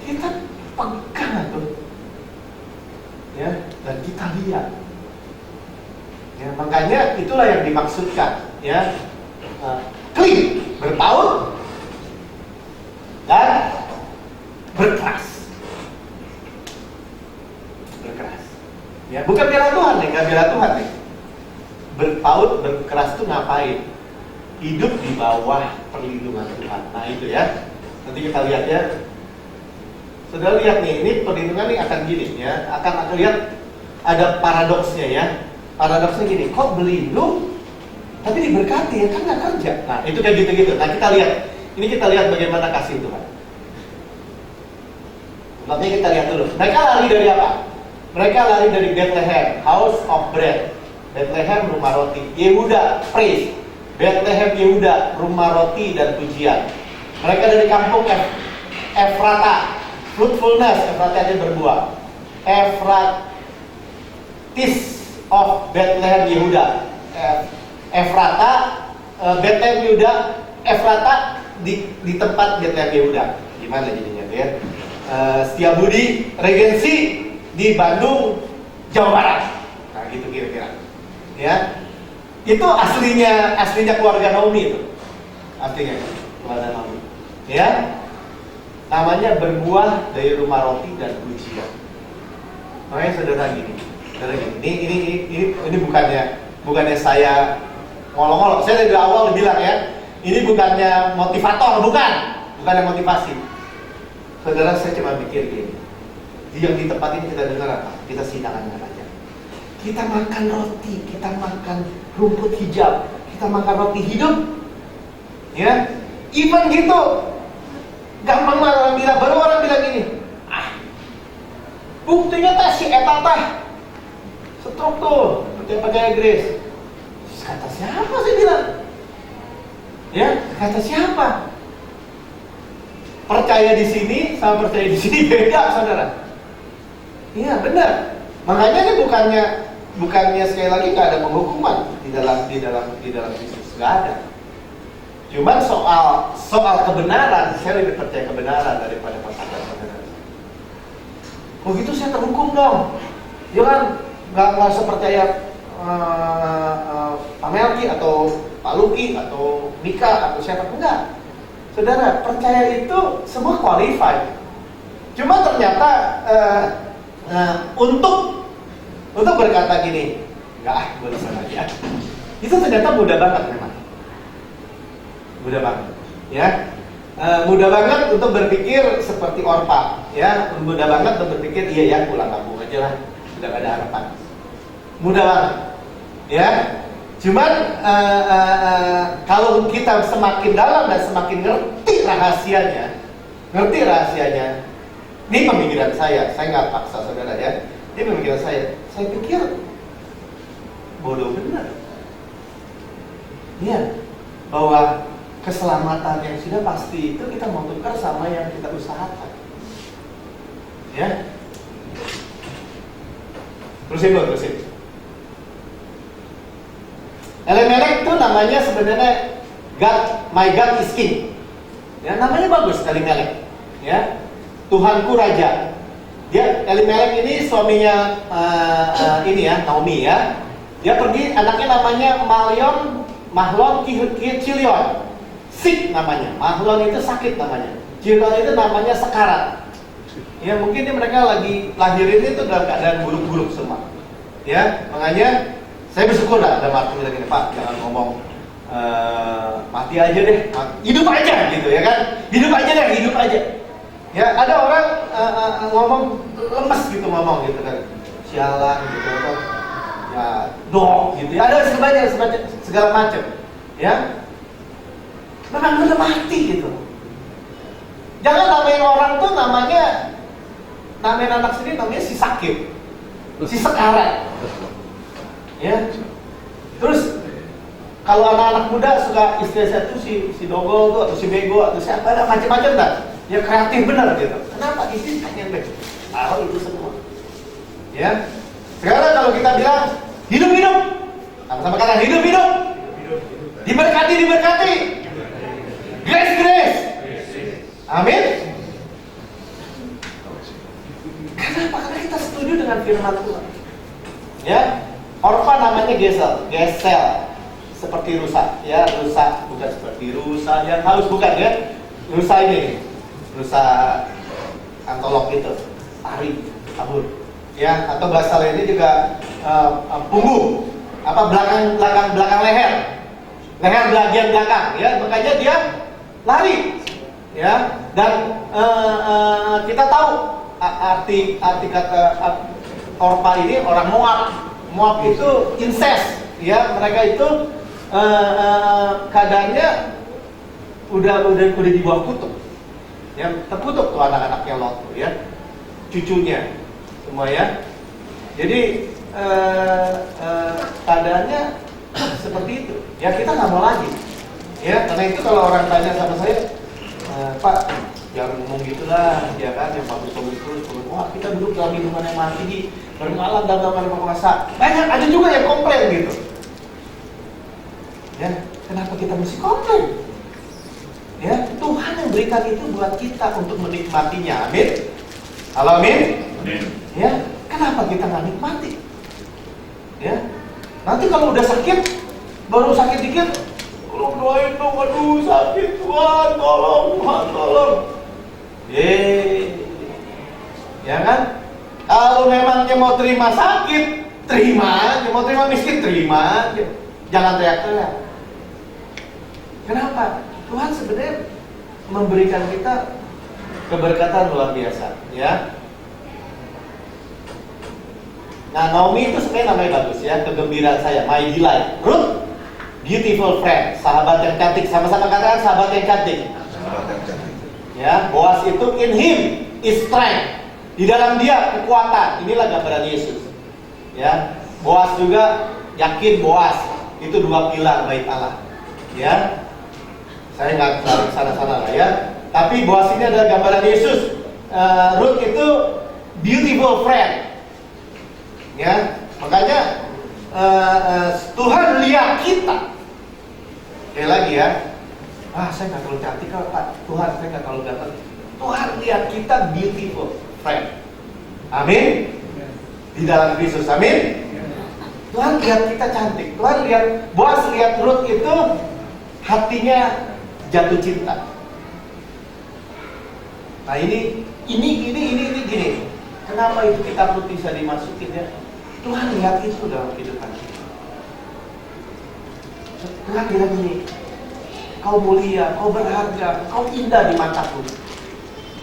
kita pegang tuh. Ya, dan kita lihat. Ya, makanya itulah yang dimaksudkan, ya. Clean, berpaut dan berkeras. Berkeras. Ya, bukan bela Tuhan nih, nggak bela Tuhan nih. Berpaut, berkeras itu ngapain? Hidup di bawah perlindungan Tuhan. Nah itu ya. Nanti kita lihat ya. Saudara lihat nih, ini perlindungan nih akan gini ya. Akan lihat ada paradoksnya ya. Paradoksnya gini, kok berlindung tapi diberkati ya, kan nggak kerja. Nah itu kayak gitu-gitu. Nah kita lihat. Ini kita lihat bagaimana kasih Tuhan. Makanya kita lihat dulu. Mereka lari dari apa? Mereka lari dari Bethlehem, House of Bread. Bethlehem, rumah roti. Yehuda, praise. Bethlehem, Yehuda, rumah roti dan pujian. Mereka dari kampung Efrata, fruitfulness. Efrata itu berbuah. Efratis of Bethlehem, Yehuda. Efrata, Bethlehem, Yehuda. Efrata di tempat Bethlehem, Yehuda. Gimana jadinya ya? Setiabudi, Regensi di Bandung, Jawa Barat. Nah gitu kira-kira. Ya, itu aslinya keluarga Naomi itu, aslinya keluarga Naomi. Ya, namanya berbuah dari rumah roti dan pujian. Makanya saudara gini, ini bukannya saya ngolong-ngolong. Saya dari awal bilang ya, ini bukannya motivator, bukannya motivasi. Saudara, saya cuma mikir gini, yang di tempat ini kita dengar apa? Kita sidangan aja. Kita makan roti, kita makan rumput hijau, kita makan roti hidup. Ya, even gitu, gampang orang bilang, baru orang bilang gini, buktinya teh si eta teh stroke tuh, percaya Grace. Kata siapa sih bilang? Ya, kata siapa? Percaya di sini sama percaya di sini beda, saudara. Iya benar. Makanya ini bukannya sekali lagi nggak ada penghukuman di dalam Kristus, nggak ada. Cuman soal kebenaran, saya lebih percaya kebenaran daripada perkataan saudara. Oh gitu saya terhukum dong. Jangan nggak usah percaya Pak Melki atau Pak Luki atau Mika atau siapa, enggak. Saudara, percaya itu semua qualified. Cuma ternyata untuk berkata gini, enggak, gue bisa aja. Itu ternyata mudah banget memang. Mudah banget, ya. Mudah banget untuk berpikir seperti Orpa, ya. Mudah banget untuk berpikir, iya ya, pulang kampung aja lah, sudah gak ada harapan. Mudah banget, ya. Cuman kalau kita semakin dalam dan semakin ngerti rahasianya, ini pemikiran saya nggak paksa saudara ya, ini pemikiran saya pikir bodoh benar, ya, bahwa keselamatan yang sudah pasti itu kita mau tukar sama yang kita usahakan, ya. Terusin. Elimelek itu namanya sebenarnya my God is King. Ya, namanya bagus Elimelek. Ya, Tuhanku Raja. Dia Elimelek ini suaminya Naomi ya. Dia pergi, anaknya namanya Mahlon Chilion. Sick namanya. Mahlon itu sakit namanya. Chilion itu namanya sekarat. Ya, mungkin mereka lagi lahirin itu dalam keadaan buruk-buruk semua. Ya, makanya saya bersyukur ada waktu bilang gini, Pak, jangan ngomong mati aja deh, hidup aja gitu ya kan, hidup aja. Ya ada orang ngomong lemes gitu ngomong gitu kan, sialan gitu kan, ya dong gitu, ya ada segala macam, ya. Memang udah mati gitu. Jangan namain orang tuh namain anak sendiri namanya si sakit, si sekarat. Ya, terus kalau anak-anak muda suka istilah tuh si dogol tuh atau si bego atau siapa ada macam-macam dah, ya kreatif benar gitu. Kenapa isi pengen tahu itu semua? Ya, sekarang kalau kita bilang hidup, sama-sama kata hidup, diberkati, grace, Amin. Kenapa? Karena kita setuju dengan firman Tuhan. Ya, Orpa namanya gesel, seperti rusa, ya rusa, bukan seperti rusa yang haus, bukan ya, rusa ini, rusa antolok itu, tarik, kabur, ya, atau bahasa lainnya juga punggung, apa belakang leher bagian belakang, ya, makanya dia lari, ya, dan kita tahu arti kata Orpa ini orang Moab itu incest, ya, mereka itu keadaannya udah di bawah kutub, ya, terkutuk tuh anak-anaknya Lot tuh, ya, cucunya semua, ya. Jadi keadaannya seperti itu, ya, kita nggak mau lagi, ya, karena itu kalau orang tanya sama saya, Pak, jangan ngomong gitulah, ya kan, yang bagus terus, wah, kita duduk dalam lindungan yang maha tinggi, bermalam dalam nama berkuasa. Banyak, ada juga yang komplain gitu. Ya, kenapa kita mesti komplain? Ya, Tuhan yang berikan itu buat kita untuk menikmatinya. Amin. Halo, amin. Amin. Ya, kenapa kita nggak nikmati? Ya, nanti kalau udah sakit, baru sakit dikit, tolong doain dong, aduh sakit Tuhan, tolong Tuhan, tolong. Ya kan? Kalau memangnya mau terima sakit, terima aja. Mau terima miskin, terima aja. Jangan teriak-teriak. Kenapa? Tuhan sebenarnya memberikan kita keberkatan luar biasa, ya. Nah, Naomi itu sebenarnya namanya bagus, ya, kegembiraan saya, my delight. Ruth, beautiful friend, sahabat yang cantik. Sama-sama katakan sahabat yang cantik. Ya, Boaz itu in him is strength. Di dalam dia kekuatan. Inilah gambaran Yesus. Ya, Boaz juga yakin Boaz itu dua pilar bait Allah. Ya, saya nggak tarik sana-sana lah, ya. Tapi Boaz ini adalah gambaran Yesus. Ruth itu beautiful friend. Ya, makanya Tuhan lihat kita. Sekali lagi, ya. Saya nggak terlalu cantik kalau Pak. Tuhan, saya nggak terlalu ganteng. Tuhan lihat kita beautiful friend. Amin. Di dalam Kristus, amin. Tuhan lihat kita cantik. Tuhan lihat, Boaz lihat Ruth itu hatinya jatuh cinta. Nah, ini gini. Kenapa itu kitab Ruth bisa dimasukin, ya? Tuhan lihat itu dalam kehidupan kita. Tuhan bilang gini, kau mulia, kau berharga, kau indah di mataku.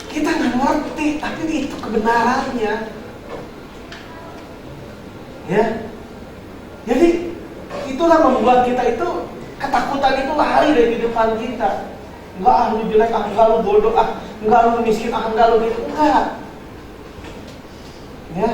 Kita nggak ngerti, tapi itu kebenarannya. Ya, jadi itulah membuat kita itu ketakutan itu lari dari kehidupan kita. Enggak, lu jelek, enggak lu bodoh, enggak lu miskin, enggak lu gitu, enggak. Ya,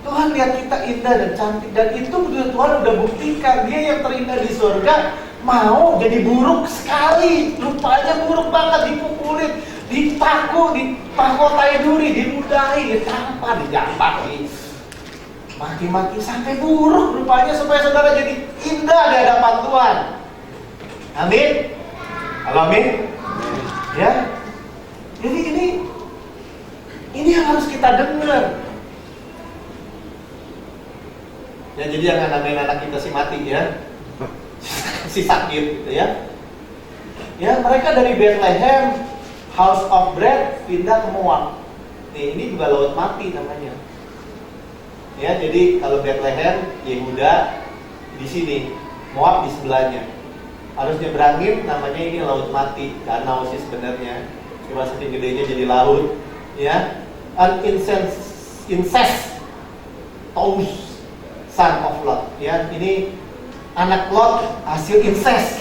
Tuhan lihat kita indah dan cantik, dan itu Tuhan udah buktikan. Dia yang terindah di surga mau jadi buruk sekali, rupanya buruk banget, dipukulin, dipahkotai duri, diludahi, ditampar, dijambak, maki-maki sampai buruk rupanya supaya saudara jadi indah di hadapan Tuhan. Amin. Halo, amin. Ya. Jadi ini yang harus kita dengar. Ya, jadi jangan namain anak kita si mati, ya. Si sakit, gitu, ya. Ya, mereka dari Bethlehem, House of Bread, pindah ke Moab. Nih, ini juga laut mati namanya. Ya, jadi kalau Bethlehem, Yehuda di sini, Moab di sebelahnya. Harus nyebrangin, namanya ini laut mati, danau sih sebenarnya. Cuma saking gedenya jadi laut, ya. Incest, son of Lot, ya. Ini anak Lot hasil incest.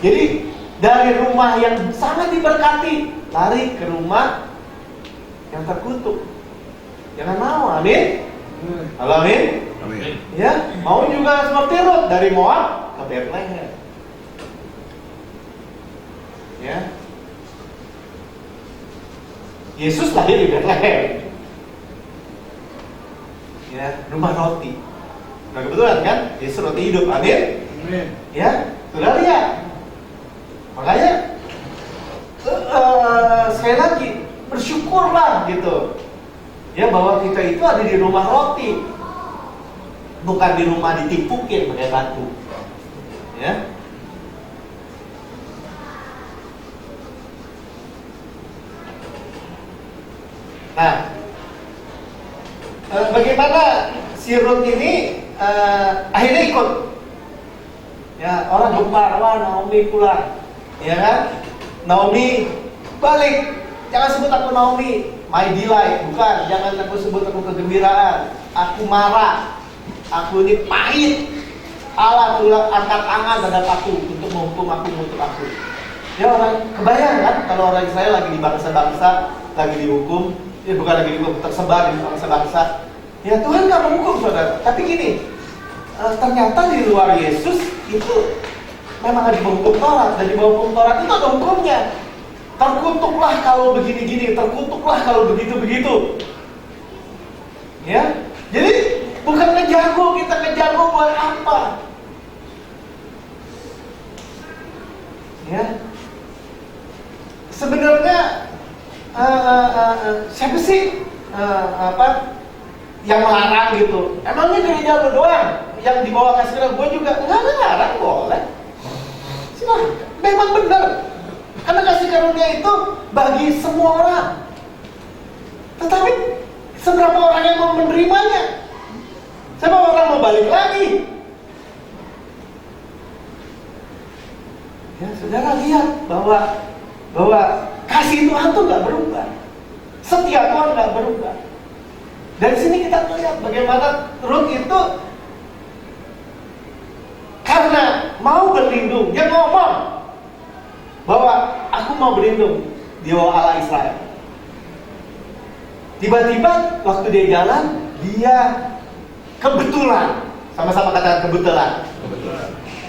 Jadi dari rumah yang sangat diberkati lari ke rumah yang terkutuk. Jangan mau, amin. Halo, amin. Amin. Ya, mau juga seperti Ruth dari Moab ke Bethlehem. Ya. Yesus lahir di Bethlehem. Ya, rumah roti. Nah, kebetulan kan, Yesus roti hidup, amin. Amin. Ya, sudah lihat. Makanya sekali lagi bersyukurlah gitu. Ya, bahwa kita itu ada di rumah roti, bukan di rumah ditipukin pakai batu. Ya. Nah, bagaimana si Ruth ini akhirnya ikut? Ya, orang gemar, wah Naomi pulang, ya kan? Naomi balik, jangan sebut aku Naomi, my delight, bukan. Jangan aku sebut aku kegembiraan. Aku marah, aku ini pahit. Allah tuh angkat tangan terhadap aku untuk menghukum aku, mengutuk aku. Ya, orang kebayang kan kalau orang Israel lagi di bangsa-bangsa, lagi dihukum, ya bukan lagi dihukum, tersebar di bangsa-bangsa. Ya Tuhan nggak menghukum saudara, tapi gini, ternyata di luar Yesus itu memang ada di bawah hukum Taurat, dan di bawah hukum Taurat itu ada hukumnya. Terkutuklah kalau begini-gini, terkutuklah kalau begitu-begitu. Ya, jadi bukan ngejago, kita ngejago buat apa? Ya, sebenarnya siapa sih yang melarang gitu? Emangnya gereja lu doang yang dibawa kasih karunia? Gue juga nggak ngelarang, boleh. Silahkan, memang benar. Karena kasih karunia itu bagi semua orang. Tetapi seberapa orang yang mau menerimanya? Siapa orang mau balik lagi? Ya, saudara lihat bahwa kasih Tuhan itu nggak berubah, setia Tuhan nggak berubah. Dari sini kita melihat bagaimana Ruth itu karena mau berlindung, dia ngomong bahwa aku mau berlindung di bawah Allah Israel. Tiba-tiba waktu dia jalan, dia kebetulan, sama-sama katakan kebetulan.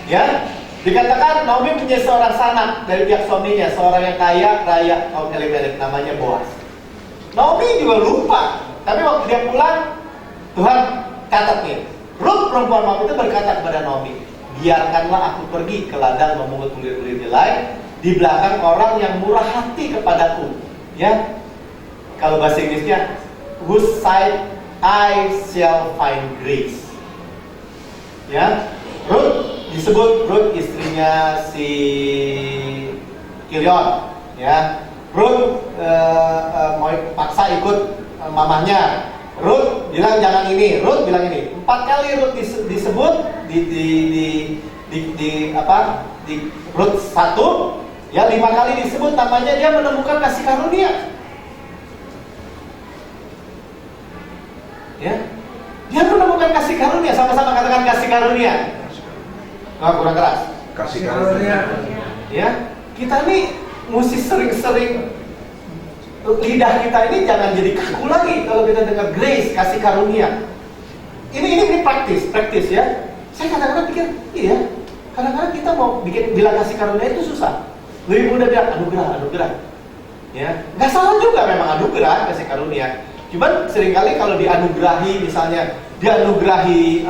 Ya, dikatakan Naomi punya seorang sanak dari pihak suaminya, seorang yang kaya raya kaum Elimelek, namanya Boaz. Naomi juga lupa, tapi waktu dia pulang, Tuhan catat nih, Ruth perempuan Moab itu berkata kepada Naomi, biarkanlah aku pergi ke ladang memungut bulir-bulir jelai di belakang orang yang murah hati kepadaku. Ya, kalau bahasa Inggrisnya, whose side I shall find grace. Ya, Ruth disebut Ruth istrinya si Kilion. Ya, Ruth mau paksa ikut mamahnya. Ruth bilang jangan ini, Ruth bilang ini. 4 kali Ruth disebut di Ruth 1, ya 5 kali disebut namanya, dia menemukan kasih karunia. Ya, dia menemukan kasih karunia, sama-sama katakan kasih karunia. Kurang keras. Kasih karunia. Ya, kita nih mesti sering-sering, lidah kita ini jangan jadi kaku lagi kalau kita dengar grace, kasih karunia. Ini praktis ya. Saya kadang-kadang pikir, iya, kadang-kadang kita mau bilang kasih karunia itu susah. Lebih mudah bilang anugerah. Ya, nggak salah juga memang anugerah, kasih karunia. Cuman seringkali kalau dianugerahi, misalnya dianugerahi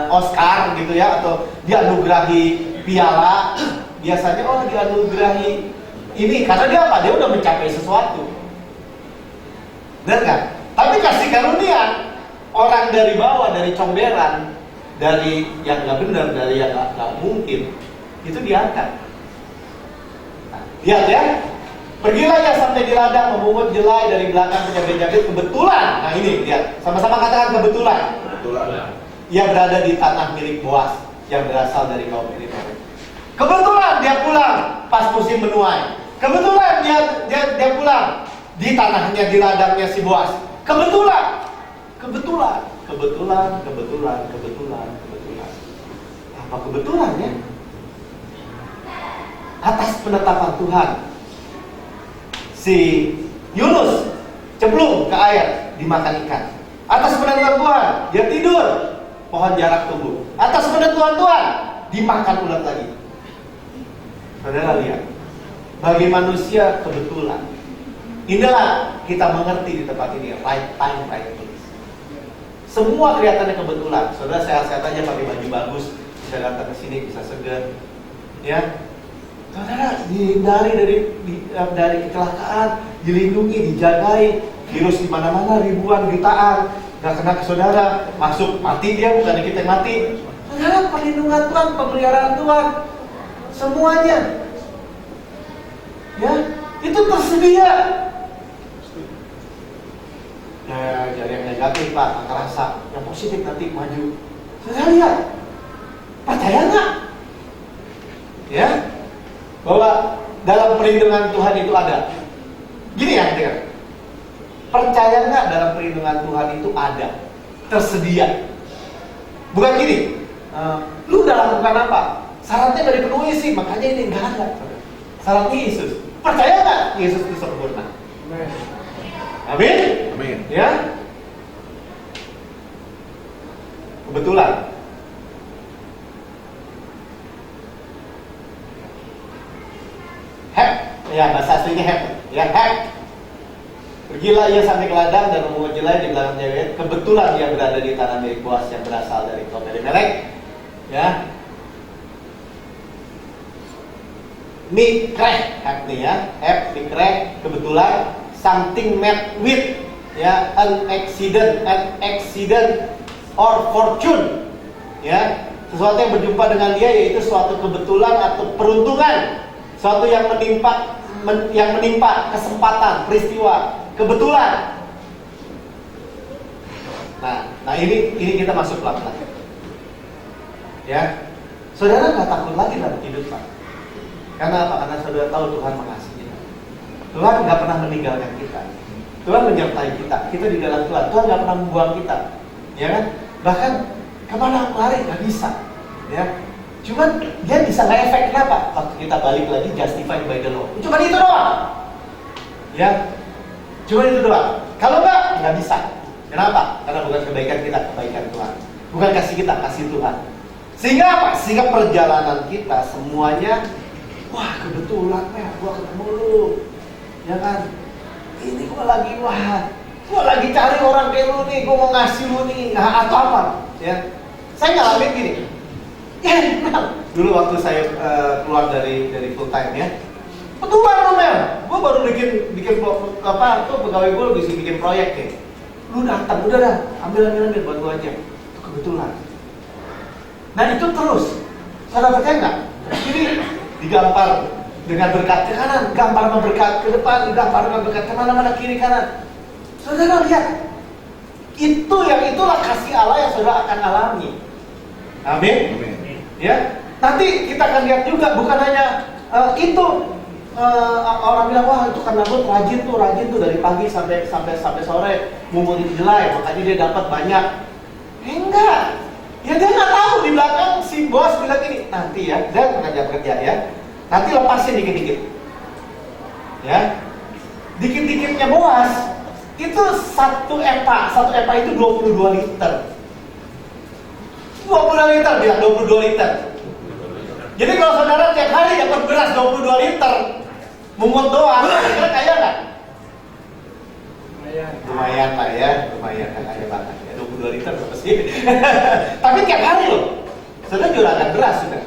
Oscar gitu ya, atau dianugerahi piala, biasanya dianugerahi ini karena dia apa? Dia udah mencapai sesuatu. Benar kan? Tapi kasih karunia, orang dari bawah, dari comberan, dari yang nggak benar, dari yang nggak mungkin, itu diangkat. Nah, lihat ya, pergilah ya sampai di ladang memungut jelai dari belakang penjaga-jaga kebetulan. Nah ini lihat, sama-sama katakan kebetulan. Ia berada di tanah milik Boaz yang berasal dari kaum Elimelek. Kebetulan dia pulang pas musim menuai. Kebetulan dia pulang di tanahnya, di ladangnya si Boaz. Kebetulan. Apa kebetulannya? Atas penetapan Tuhan, si Yunus cemplung ke air, dimakan ikan. Atas penentuan Tuhan, dia tidur, pohon jarak tumbuh. Atas penentuan Tuhan, dimakan ulat lagi. Saudara lihat, bagi manusia kebetulan. Inilah kita mengerti di tempat ini, right time, right place. Semua kelihatannya kebetulan. Saudara sehat-sehat aja pakai baju bagus, bisa datang ke sini, bisa segar. Ya, Saudara dihindari dari kecelakaan, dilindungi, dijagai, virus di mana-mana ribuan jutaan, nggak kena ke saudara, masuk mati dia, bukan kita yang mati. Saudara, perlindungan Tuhan, pemeliharaan Tuhan, semuanya, ya itu tersedia. Ya, jadi yang negatif Pak, nggak kerasa, yang positif nanti maju. Saudara lihat, percaya nggak? Ya, bahwa dalam perlindungan Tuhan itu ada. Gini ya, dengar. Percaya nggak dalam perlindungan Tuhan itu ada, tersedia. Bukan gini, lu udah lakukan apa? Syaratnya dari dipenuhi sih, makanya ini nggak ada. Syaratnya Yesus. Percaya nggak Yesus itu sempurna? Amin. Amin. Ya. Kebetulan. Ya, bahasa aslinya hep. Ya, hep. Pergilah ia sampai ke ladang dan memungut jelai di belakang Jabez. Kebetulan ia berada di tanah milik Boas yang berasal dari kaum Elimelek. Ya. Mikreh, hep nih ya. Hep, mikreh, kebetulan something met with, ya, an accident or fortune. Ya, sesuatu yang berjumpa dengan dia yaitu suatu kebetulan atau peruntungan. Suatu yang menimpa kesempatan, peristiwa, kebetulan. Nah ini kita masuk pelan-pelan. Ya, saudara nggak takut lagi dalam kehidupan. Karena apa? Karena saudara tahu Tuhan mengasihi kita. Tuhan nggak pernah meninggalkan kita. Tuhan menyertai kita. Kita di dalam Tuhan. Tuhan nggak pernah membuang kita. Ya kan? Bahkan kemana lari nggak bisa. Ya. Cuman dia bisa nggak efek, kenapa? Waktu kita balik lagi justified by the law. Cuma itu doang. Ya, cuma itu doang. Kalau nggak bisa. Kenapa? Karena bukan kebaikan kita, kebaikan Tuhan. Bukan kasih kita, kasih Tuhan. Sehingga apa? Sehingga perjalanan kita semuanya, wah kebetulan ya, gua ketemu lu, ya kan? Ini gua lagi cari orang kayak lu nih, gua mau ngasih lu nih, atau apa? Ya, saya ngalamin gini. Ya, dulu waktu saya keluar dari full time ya, kebetulan lu Mel, gue baru bikin apa tuh pegawai gue bikin proyek nih. Lu datang, udah dah, ambil buat gue aja. Itu kebetulan. Nah itu terus, saudara percaya nggak? Ini digampar dengan berkat ke kanan, gampar dengan berkat ke depan, gampar dengan berkat kemana-mana kiri kanan. Saudara lihat, itulah kasih Allah yang saudara akan alami. Amin. Amin. Ya, nanti kita akan lihat juga bukan hanya orang bilang wah itu karena gue rajin tuh dari pagi sampai sore mungutin jelai, makanya dia dapat banyak. Enggak, ya dia nggak tahu di belakang si bos bilang gini, nanti ya, dia bekerja ya, nanti lepasin dikit-dikit, ya, dikit-dikitnya Boas itu satu epa itu 22 liter. 22 liter bilang 22 liter. Jadi kalau saudara tiap hari dapat beras 22 liter, mungut doang, kira kaya nggak? Lumayan lah ya, lumayan kaya banget ya, 22 liter berapa sih? Tapi tiap hari loh, saudara juragan beras sudah,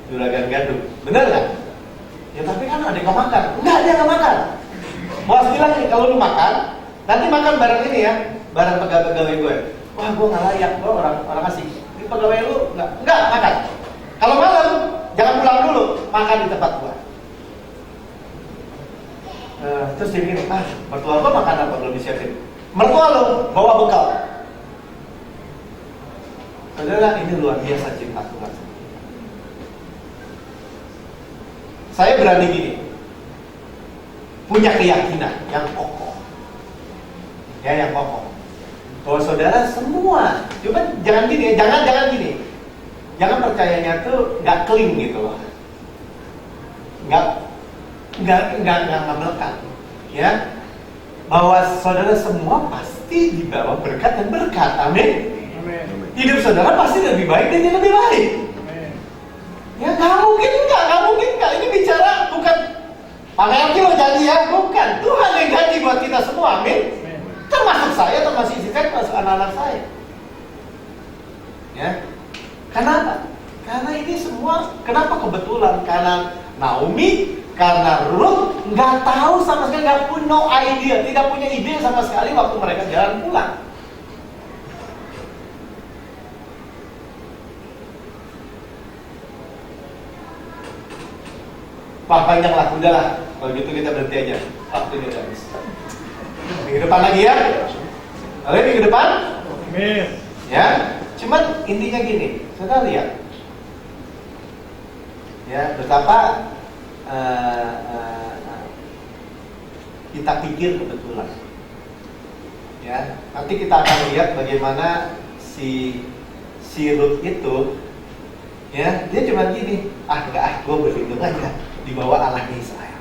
juragan gandum, bener nggak? Ya tapi kan ada yang nggak makan, enggak dia nggak makan. Bos bilang nih kalau lu makan, nanti makan barang ini ya, barang pegawai gue. Wah, gue nggak layak, gue orang asing. Ini pegawai lu nggak makan. Kalau malam, jangan pulang dulu, makan di tempat gue. Terus dia gini, mertua gue makan apa belum disiapin? Mertua lu bawa bekal. Saudara, ini luar biasa cinta Tuhan. Saya berani gini, punya keyakinan yang kokoh, ya yang kokoh. Bahwa saudara semua, coba jangan gini, jangan gini, jangan percayanya tuh nggak clean gitu loh, nggak melekat, ya. Bahwa saudara semua pasti dibawa berkat dan berkat, amin. Hidup saudara pasti lebih baik dan yang lebih baik. Ya nggak mungkin nggak. Ini bicara bukan Pak lo janji ya, bukan. Tuhan yang janji buat kita semua, amin. Termasuk saya, termasuk istri saya, termasuk anak-anak saya. Ya, kenapa? Karena ini semua, kenapa kebetulan? Karena Naomi, karena Ruth nggak tahu sama sekali, nggak punya no idea, tidak punya ide sama sekali waktu mereka jalan pulang. Wah, panjang lah, udahlah. Kalau gitu kita berhenti aja. Waktunya udah habis. Minggu depan lagi ya. Oke, minggu depan. Amin. Ya, cuman intinya gini, saudara lihat. Ya, betapa kita pikir kebetulan. Ya, nanti kita akan lihat bagaimana si Ruth itu, ya, dia cuma gini, gue berlindung aja di bawah Allahnya Israel.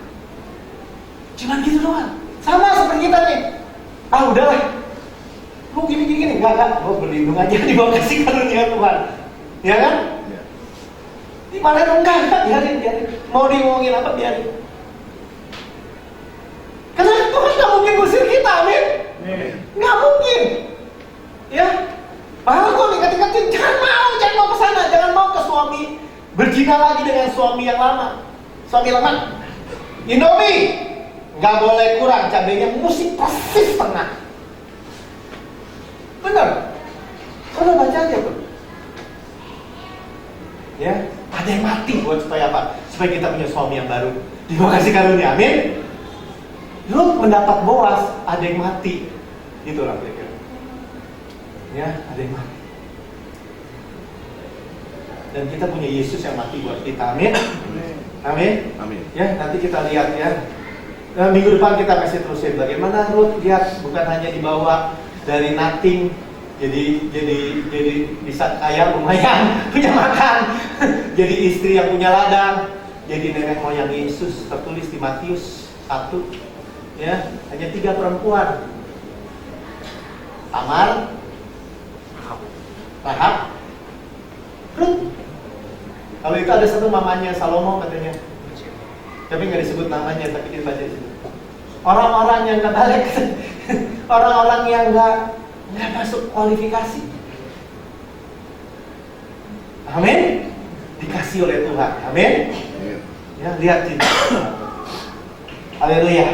Cuman gitu doang. Sama seperti kita nih. Udahlah, lu gini, enggak, gue berlindung aja di bawah kasih karunia Tuhan. Ya kan? Di mana enggak, biarin. Mau diomongin apa, biarin. Karena Tuhan nggak mungkin ngusir kita, amin. Nggak mungkin. Ya, malah kok ingat-ingatin, jangan mau ke sana, jangan mau ke suami, berzina lagi dengan suami yang lama. Suami lama, Indomie nggak boleh kurang, cabenya mesti persis setengah. Bener? Kalau baca aja tuh. Ya, ada yang mati buat supaya apa? Supaya kita punya suami yang baru. Terima kasih karunia, amin. Lu mendapat Boas, ada yang mati. Itulah kira-kira. Ya, ada yang mati. Dan kita punya Yesus yang mati buat kita, amin. Amin. Amin. Ya, nanti kita lihat ya. Nah, minggu depan kita masih terusin bagaimana Ruth lihat bukan hanya dibawa dari nothing jadi bisa kaya lumayan punya makan, jadi istri yang punya ladang, jadi nenek moyang Yesus, tertulis di Matius 1. Ya, hanya 3 perempuan. Tamar, Rahab, Ruth. Kalau itu ada satu mamanya Salomo katanya, tapi nggak disebut namanya, tapi dibaca di situ. Orang-orang yang nggak balik, orang-orang yang nggak masuk kualifikasi. Amin. Dikasih oleh Tuhan. Amin. Ya, lihat sini. Haleluya.